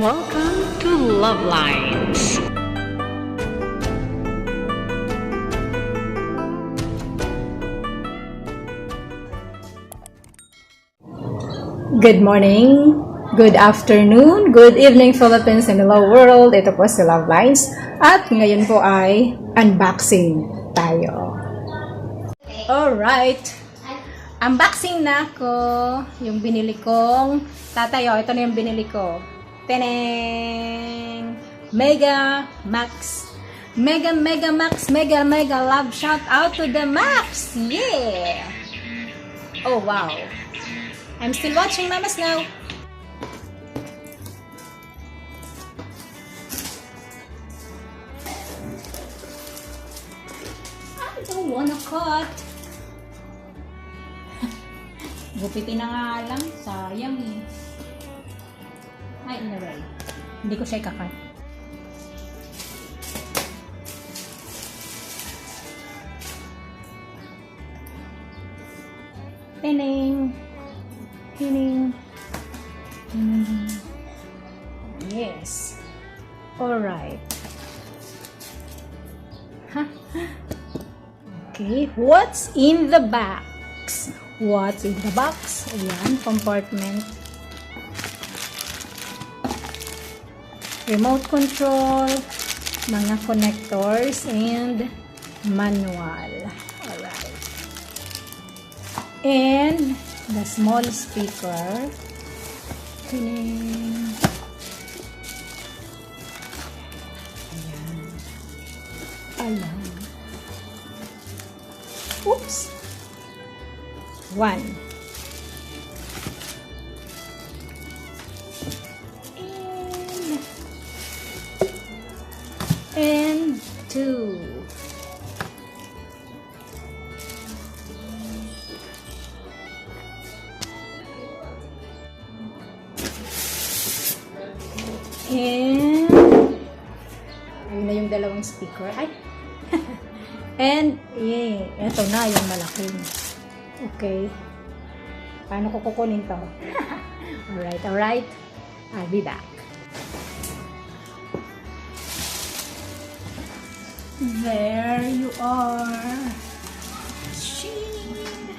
Welcome to LuvLiNes. Good morning, good afternoon, good evening Philippines and hello world. Ito po si LuvLiNes at ngayon po ay unboxing tayo. Alright, unboxing na ako yung binili kong tatayo. Ito na yung binili ko. Teneng! Mega Max. Mega Max. Mega love shout out to the Max. Yeah! Oh wow. I'm still watching Mamas now. I don't wanna cut. Gupitin na nga lang. Sayang eh. Ay, anyway. Hindi ko siya ikakat. Tining. Tining. Tining. Yes. Alright. Okay. What's in the box? What's in the box? Ayan. Compartment. Remote control. Mga connectors. And manual. Alright. And the small speaker. Ayan. Ayan. Oops. One. And two. And ayun na yung dalawang speaker. Ay. And yeah, ito na yung malaking. Okay. Paano ko kukunin to? Alright. I'll be back. There you are. Sheen.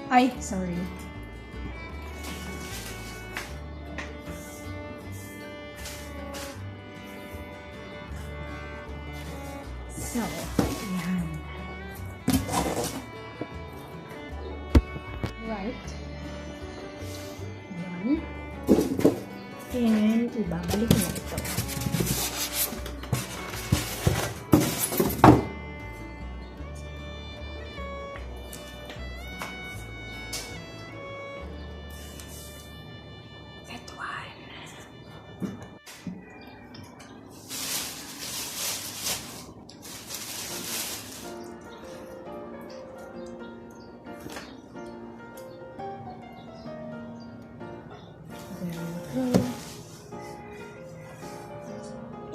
Ay, sorry. So, yan. Right. Yan. And ibabalik na ito.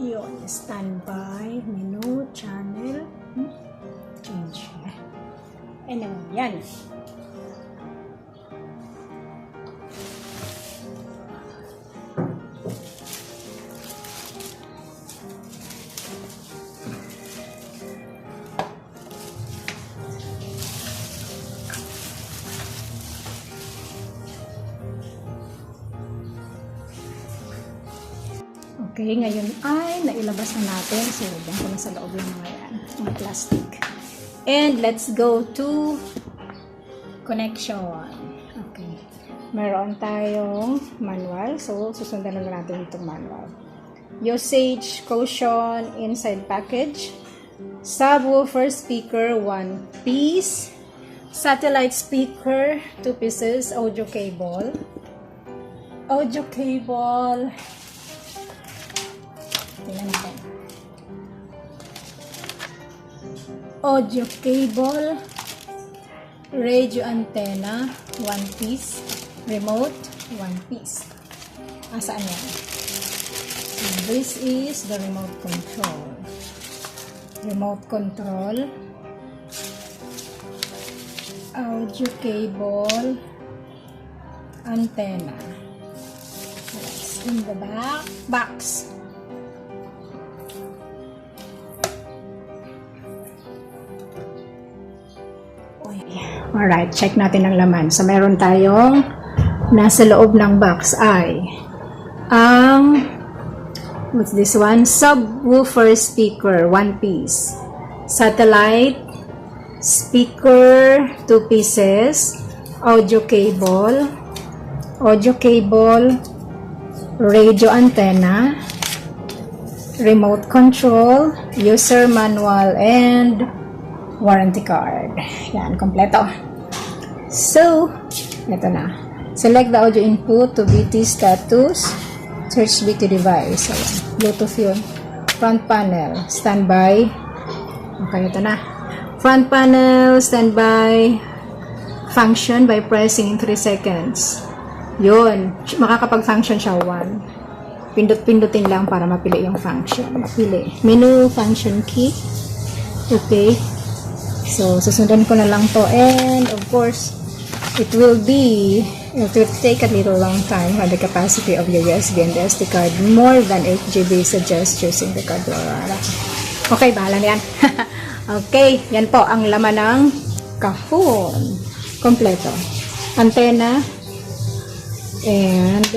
Yun, standby, menu, channel, change. Anyway, yan. Okay, ngayon ay nailabas na natin. So, diyan ko na sa loob yung mga yan, mga plastic. And let's go to connection. Okay. Meron tayong manual. So, susundan na natin itong manual. Usage caution inside package. Subwoofer speaker, 1 piece. Satellite speaker, 2 pieces. Audio cable. Audio cable. Tingnan natin. Audio cable, radio antenna, 1 piece, remote, 1 piece. Saan yan? So, this is the remote control. Remote control, audio cable, antenna. Yes. in the box. Alright, check natin ang laman. So, meron tayong nasa loob ng box ay ang what's this one? Subwoofer speaker, 1 piece. Satellite speaker, 2 pieces. Audio cable, radio antenna, remote control, user manual, and warranty card. Yan, kompleto. So, ito na. Select the audio input to BT status. Search BT device. So, Bluetooth yun. Front panel, standby. Okay, ito na. Front panel, standby. Function by pressing in 3 seconds. Yun. Makakapag-function siya 1. Pindot-pindutin lang para mapili yung function. Mapili. Menu, function key. Okay. So, susundan ko na lang to. And, of course, it will take a little long time when the capacity of your USB and the SD card more than 8 GB. Suggest choosing the card drawer. Okay, bahala na yan. Okay, yan po ang laman ng kahon. Kompleto. Antenna. And,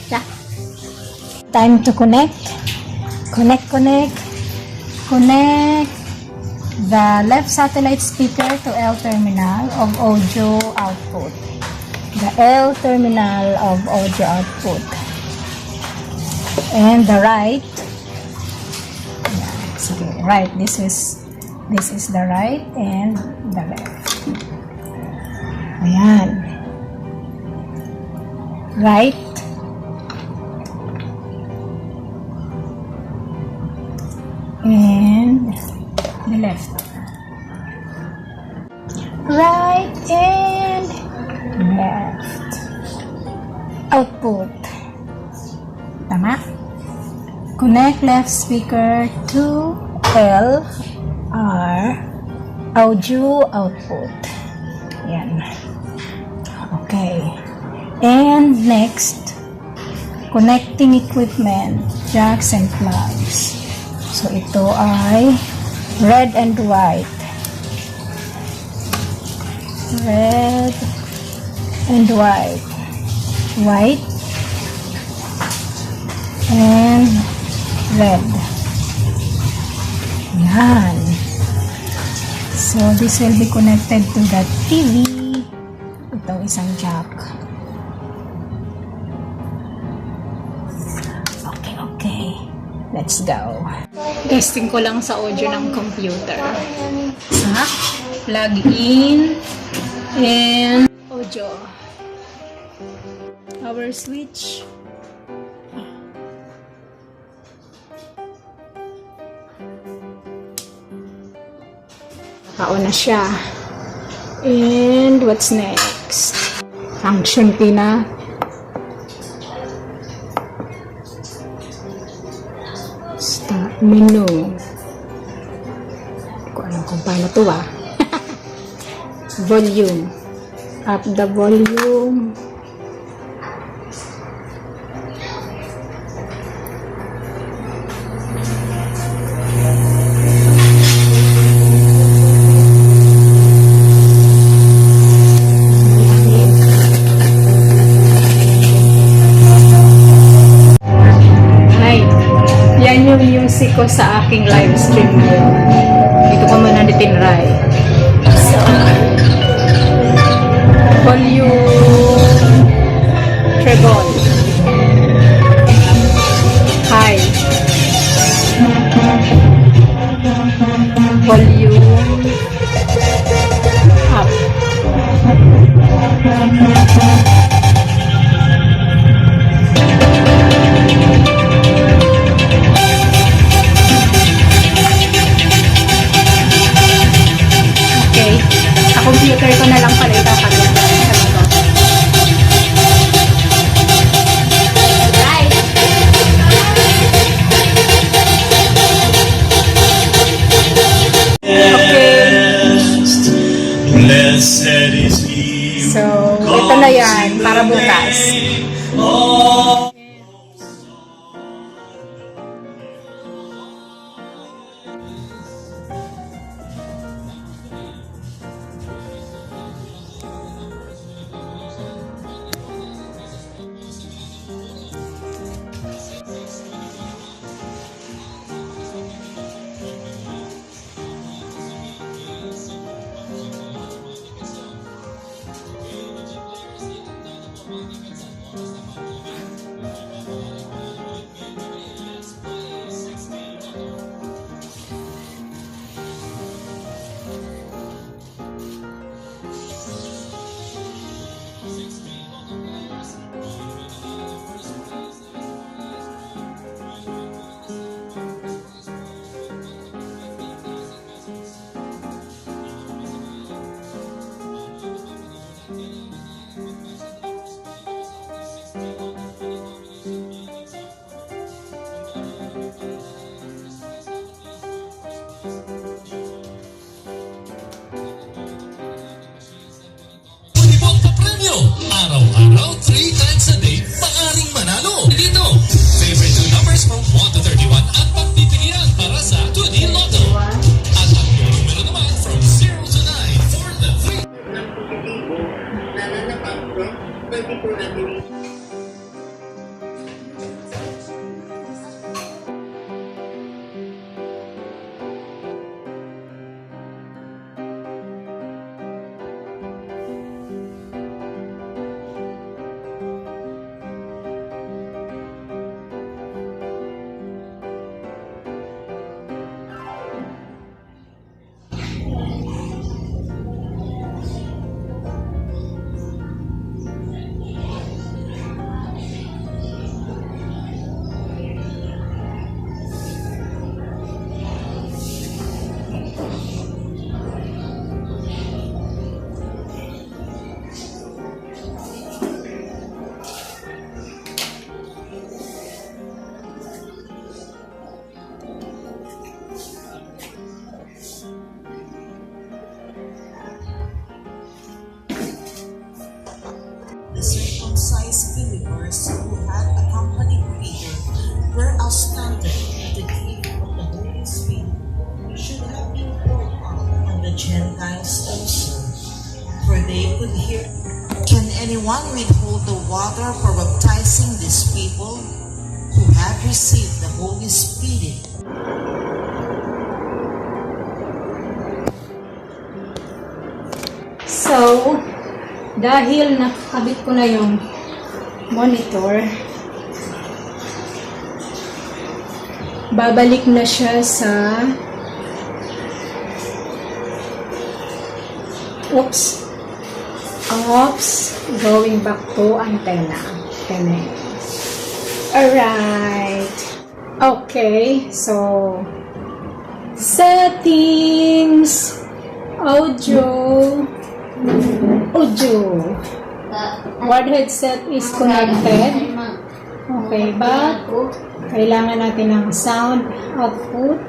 yeah. Time to connect. Connect the left satellite speaker to L terminal of audio output. The L terminal of audio output. And the right. Yeah, sige, right. This is the right and the left. Ayan. Right. And the left. Right and left. Output. Tama? Connect left speaker to L R audio output. Yan. Okay. And next, connecting equipment, jacks and plugs. So, ito ay red and white. Red and white. White and red. Yan. So, this will be connected to the TV. Ito, isang jack. Okay. Let's go. Testing ko lang sa audio ng computer. Plug in and audio. Power switch. Kao na siya. And what's next? Function pina. Start menu. Hindi ko alam kung paano to Volume. Up the volume. Yan yung music ko sa aking live stream ngayon. Dito ko muna ditinry. So, volume, treble, high, volume, up. Computer ko na lang pala ipapagod. Right. Okay. So, ito na yan para bukas. anyone withhold the water for baptizing these people who have received the Holy Spirit? So, dahil nakakabit ko na yung monitor, babalik na siya sa going back to antenna. Alright. Okay, so settings, audio. Word headset is connected. Okay, but kailangan natin ng sound output.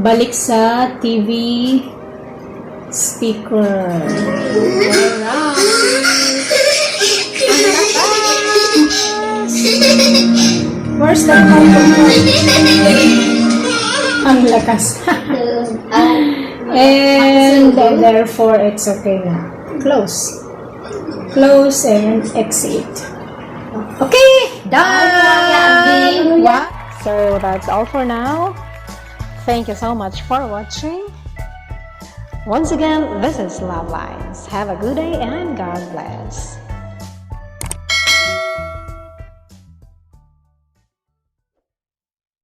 Balik sa TV speaker. Alright. Where's the microphone? Ang lakas. And therefore, it's okay na. Close and exit. Okay, done! So that's all for now. Thank you so much for watching. Once again, this is LuvLiNes. Have a good day and God bless.